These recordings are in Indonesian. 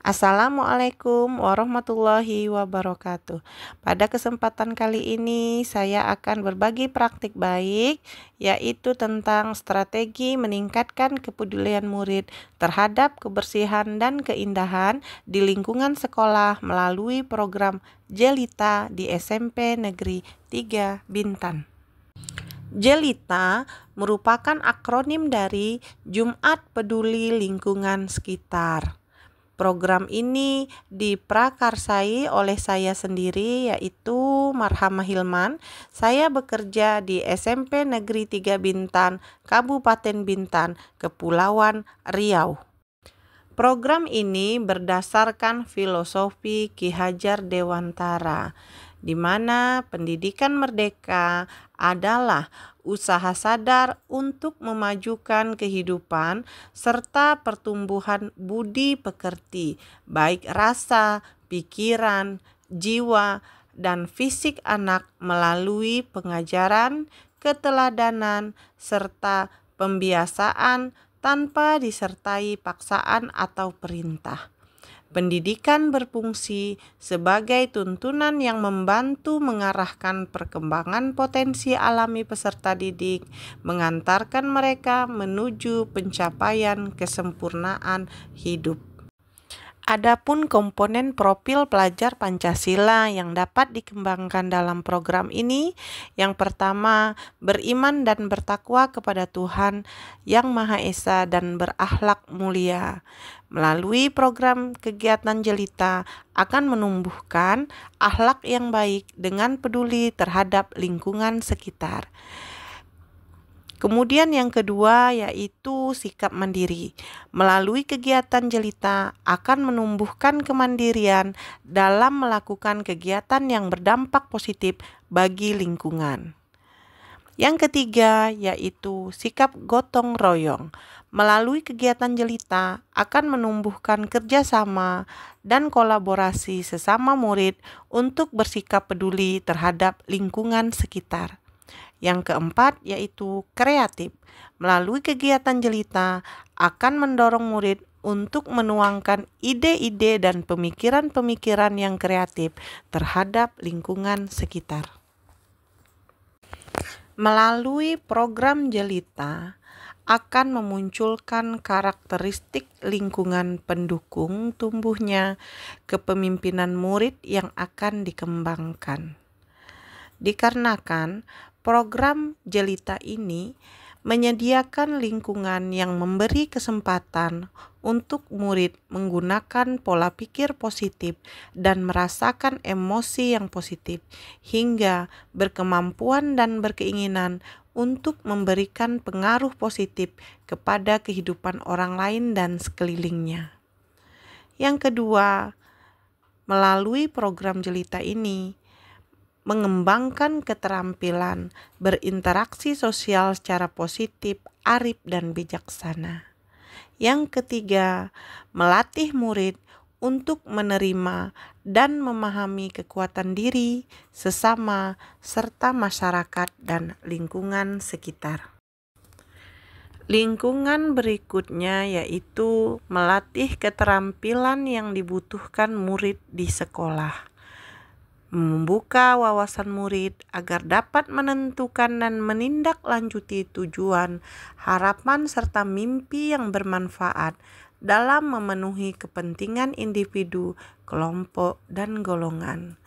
Assalamualaikum warahmatullahi wabarakatuh. Pada kesempatan kali ini saya akan berbagi praktik baik, yaitu tentang strategi meningkatkan kepedulian murid terhadap kebersihan dan keindahan di lingkungan sekolah melalui program Jelita di SMP Negeri 3 Bintan. Jelita merupakan akronim dari Jumat Peduli Lingkungan Sekitar. Program ini diprakarsai oleh saya sendiri, yaitu Marhamah Hilman. Saya bekerja di SMP Negeri 3 Bintan, Kabupaten Bintan, Kepulauan Riau. Program ini berdasarkan filosofi Ki Hajar Dewantara, di mana pendidikan merdeka adalah usaha sadar untuk memajukan kehidupan serta pertumbuhan budi pekerti, baik rasa, pikiran, jiwa, dan fisik anak melalui pengajaran, keteladanan, serta pembiasaan tanpa disertai paksaan atau perintah. Pendidikan berfungsi sebagai tuntunan yang membantu mengarahkan perkembangan potensi alami peserta didik, mengantarkan mereka menuju pencapaian kesempurnaan hidup. Adapun komponen profil pelajar Pancasila yang dapat dikembangkan dalam program ini, yang pertama, beriman dan bertakwa kepada Tuhan Yang Maha Esa dan berakhlak mulia. Melalui program kegiatan Jelita akan menumbuhkan akhlak yang baik dengan peduli terhadap lingkungan sekitar. Kemudian yang kedua yaitu sikap mandiri. Melalui kegiatan Jelita akan menumbuhkan kemandirian dalam melakukan kegiatan yang berdampak positif bagi lingkungan. Yang ketiga yaitu sikap gotong royong. Melalui kegiatan Jelita akan menumbuhkan kerjasama dan kolaborasi sesama murid untuk bersikap peduli terhadap lingkungan sekitar. Yang keempat yaitu kreatif. Melalui kegiatan Jelita akan mendorong murid untuk menuangkan ide-ide dan pemikiran-pemikiran yang kreatif terhadap lingkungan sekitar. Melalui program Jelita akan memunculkan karakteristik lingkungan pendukung tumbuhnya kepemimpinan murid yang akan dikembangkan. Dikarenakan program Jelita ini menyediakan lingkungan yang memberi kesempatan untuk murid menggunakan pola pikir positif dan merasakan emosi yang positif, hingga berkemampuan dan berkeinginan untuk memberikan pengaruh positif kepada kehidupan orang lain dan sekelilingnya. Yang kedua, melalui program Jelita ini mengembangkan keterampilan berinteraksi sosial secara positif, arif, dan bijaksana. Yang ketiga, melatih murid untuk menerima dan memahami kekuatan diri, sesama, serta masyarakat dan lingkungan sekitar. Lingkungan berikutnya yaitu melatih keterampilan yang dibutuhkan murid di sekolah. Membuka wawasan murid agar dapat menentukan dan menindaklanjuti tujuan, harapan, serta mimpi yang bermanfaat dalam memenuhi kepentingan individu, kelompok, dan golongan.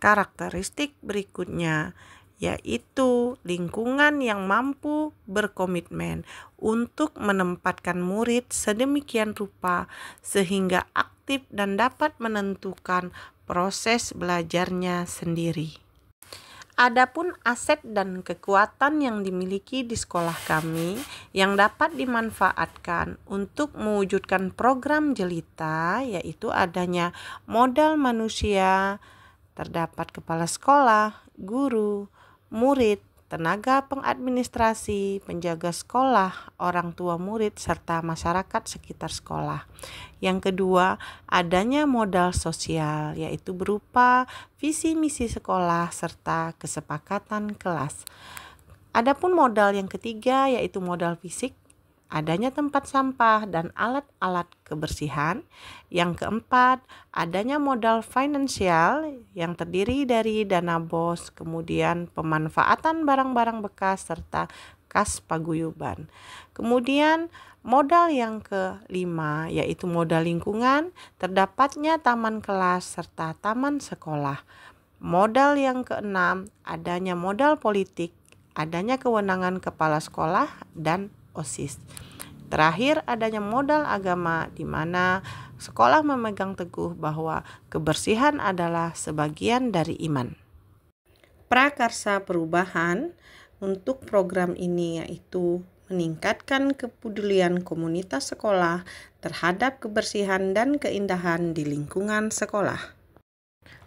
Karakteristik berikutnya yaitu lingkungan yang mampu berkomitmen untuk menempatkan murid sedemikian rupa sehingga aktif dan dapat menentukan proses belajarnya sendiri. Adapun aset dan kekuatan yang dimiliki di sekolah kami yang dapat dimanfaatkan untuk mewujudkan program Jelita yaitu adanya modal manusia, terdapat kepala sekolah, guru, murid, tenaga pengadministrasi, penjaga sekolah, orang tua murid, serta masyarakat sekitar sekolah. Yang kedua, adanya modal sosial, yaitu berupa visi misi sekolah serta kesepakatan kelas. Adapun modal yang ketiga yaitu modal fisik, adanya tempat sampah dan alat-alat kebersihan. Yang keempat, adanya modal finansial yang terdiri dari dana BOS, kemudian pemanfaatan barang-barang bekas serta kas paguyuban. Kemudian modal yang kelima yaitu modal lingkungan, terdapatnya taman kelas serta taman sekolah. Modal yang keenam, adanya modal politik, adanya kewenangan kepala sekolah dan OSIS. Terakhir, adanya modal agama di mana sekolah memegang teguh bahwa kebersihan adalah sebagian dari iman. Prakarsa perubahan untuk program ini yaitu meningkatkan kepedulian komunitas sekolah terhadap kebersihan dan keindahan di lingkungan sekolah.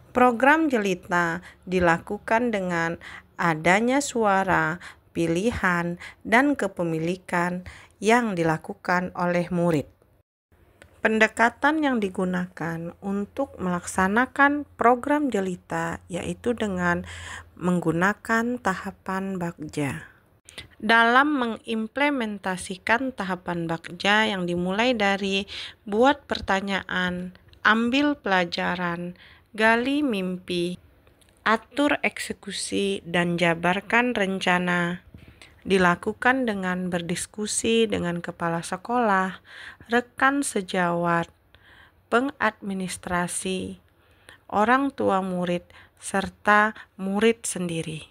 Program Jelita dilakukan dengan adanya suara, pilihan, dan kepemilikan yang dilakukan oleh murid. Pendekatan yang digunakan untuk melaksanakan program Jelita yaitu dengan menggunakan tahapan Bagja. Dalam mengimplementasikan tahapan Bagja yang dimulai dari buat pertanyaan, ambil pelajaran, gali mimpi, atur eksekusi, dan jabarkan rencana, dilakukan dengan berdiskusi dengan kepala sekolah, rekan sejawat, pengadministrasi, orang tua murid, serta murid sendiri.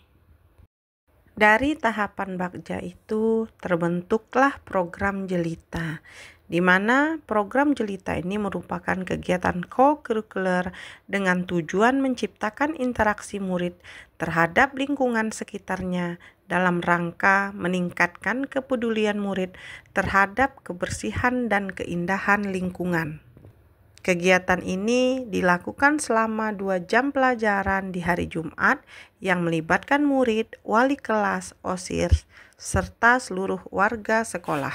Dari tahapan Bagja itu terbentuklah program Jelita, di mana program Jelita ini merupakan kegiatan co-curricular dengan tujuan menciptakan interaksi murid terhadap lingkungan sekitarnya dalam rangka meningkatkan kepedulian murid terhadap kebersihan dan keindahan lingkungan. Kegiatan ini dilakukan selama 2 jam pelajaran di hari Jumat yang melibatkan murid, wali kelas, OSIS, serta seluruh warga sekolah,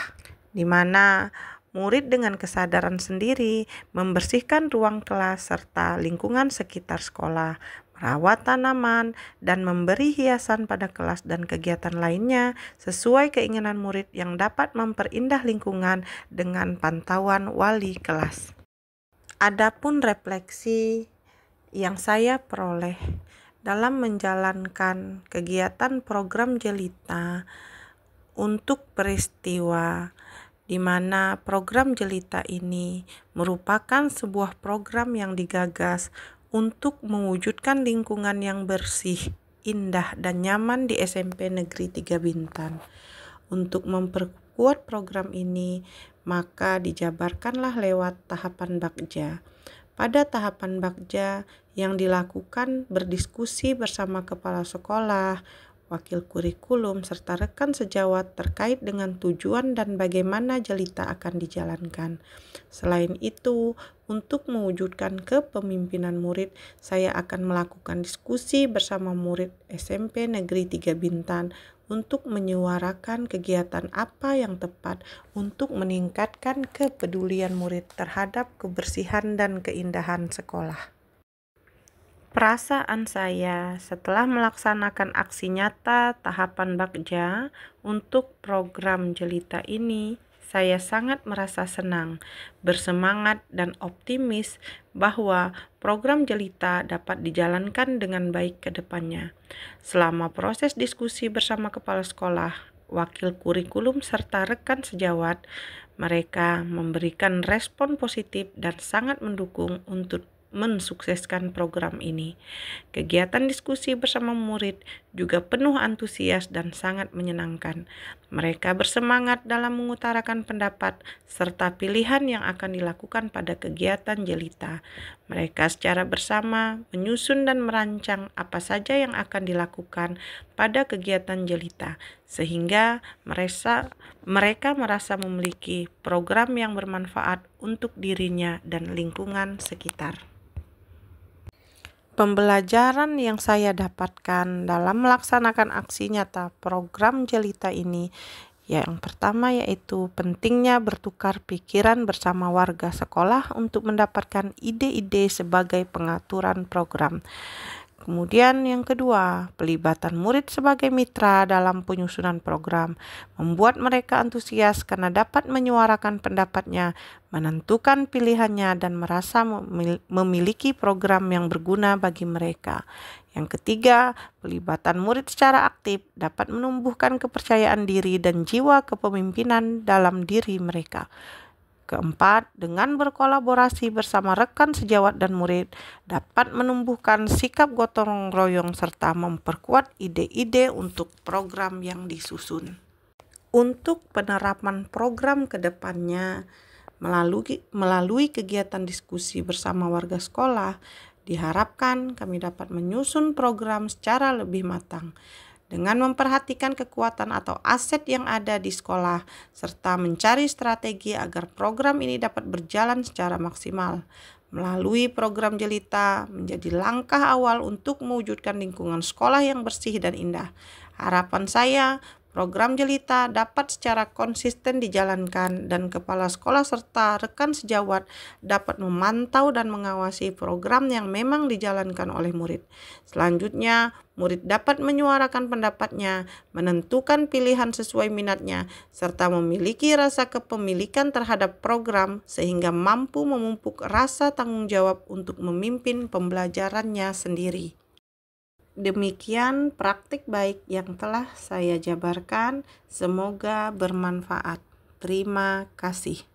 di mana murid dengan kesadaran sendiri membersihkan ruang kelas serta lingkungan sekitar sekolah, merawat tanaman, dan memberi hiasan pada kelas dan kegiatan lainnya sesuai keinginan murid yang dapat memperindah lingkungan dengan pantauan wali kelas. Adapun refleksi yang saya peroleh dalam menjalankan kegiatan program Jelita untuk peristiwa di mana program Jelita ini merupakan sebuah program yang digagas untuk mewujudkan lingkungan yang bersih, indah, dan nyaman di SMP Negeri 3 Bintan. Untuk memperkuat program ini, maka dijabarkanlah lewat tahapan Bagja. Pada tahapan Bagja yang dilakukan berdiskusi bersama kepala sekolah, wakil kurikulum, serta rekan sejawat terkait dengan tujuan dan bagaimana Jelita akan dijalankan. Selain itu, untuk mewujudkan kepemimpinan murid, saya akan melakukan diskusi bersama murid SMP Negeri 3 Bintan untuk menyuarakan kegiatan apa yang tepat untuk meningkatkan kepedulian murid terhadap kebersihan dan keindahan sekolah. Perasaan saya setelah melaksanakan aksi nyata tahapan Bagja untuk program Jelita ini, saya sangat merasa senang, bersemangat, dan optimis bahwa program Jelita dapat dijalankan dengan baik ke depannya. Selama proses diskusi bersama kepala sekolah, wakil kurikulum, serta rekan sejawat, mereka memberikan respon positif dan sangat mendukung untuk mensukseskan program ini. Kegiatan diskusi bersama murid juga penuh antusias dan sangat menyenangkan. Mereka bersemangat dalam mengutarakan pendapat serta pilihan yang akan dilakukan pada kegiatan Jelita. Mereka secara bersama menyusun dan merancang apa saja yang akan dilakukan pada kegiatan Jelita, sehingga mereka merasa memiliki program yang bermanfaat untuk dirinya dan lingkungan sekitar. Pembelajaran yang saya dapatkan dalam melaksanakan aksi nyata program Jelita ini, yang pertama yaitu pentingnya bertukar pikiran bersama warga sekolah untuk mendapatkan ide-ide sebagai pengaturan program. Kemudian yang kedua, pelibatan murid sebagai mitra dalam penyusunan program membuat mereka antusias karena dapat menyuarakan pendapatnya, menentukan pilihannya, dan merasa memiliki program yang berguna bagi mereka. Yang ketiga, pelibatan murid secara aktif dapat menumbuhkan kepercayaan diri dan jiwa kepemimpinan dalam diri mereka. Keempat, dengan berkolaborasi bersama rekan sejawat dan murid, dapat menumbuhkan sikap gotong royong serta memperkuat ide-ide untuk program yang disusun. Untuk penerapan program ke depannya, melalui kegiatan diskusi bersama warga sekolah, diharapkan kami dapat menyusun program secara lebih matang dengan memperhatikan kekuatan atau aset yang ada di sekolah, serta mencari strategi agar program ini dapat berjalan secara maksimal. Melalui program Jelita menjadi langkah awal untuk mewujudkan lingkungan sekolah yang bersih dan indah. Harapan saya, program Jelita dapat secara konsisten dijalankan dan kepala sekolah serta rekan sejawat dapat memantau dan mengawasi program yang memang dijalankan oleh murid. Selanjutnya, murid dapat menyuarakan pendapatnya, menentukan pilihan sesuai minatnya, serta memiliki rasa kepemilikan terhadap program sehingga mampu memupuk rasa tanggung jawab untuk memimpin pembelajarannya sendiri. Demikian praktik baik yang telah saya jabarkan, semoga bermanfaat. Terima kasih.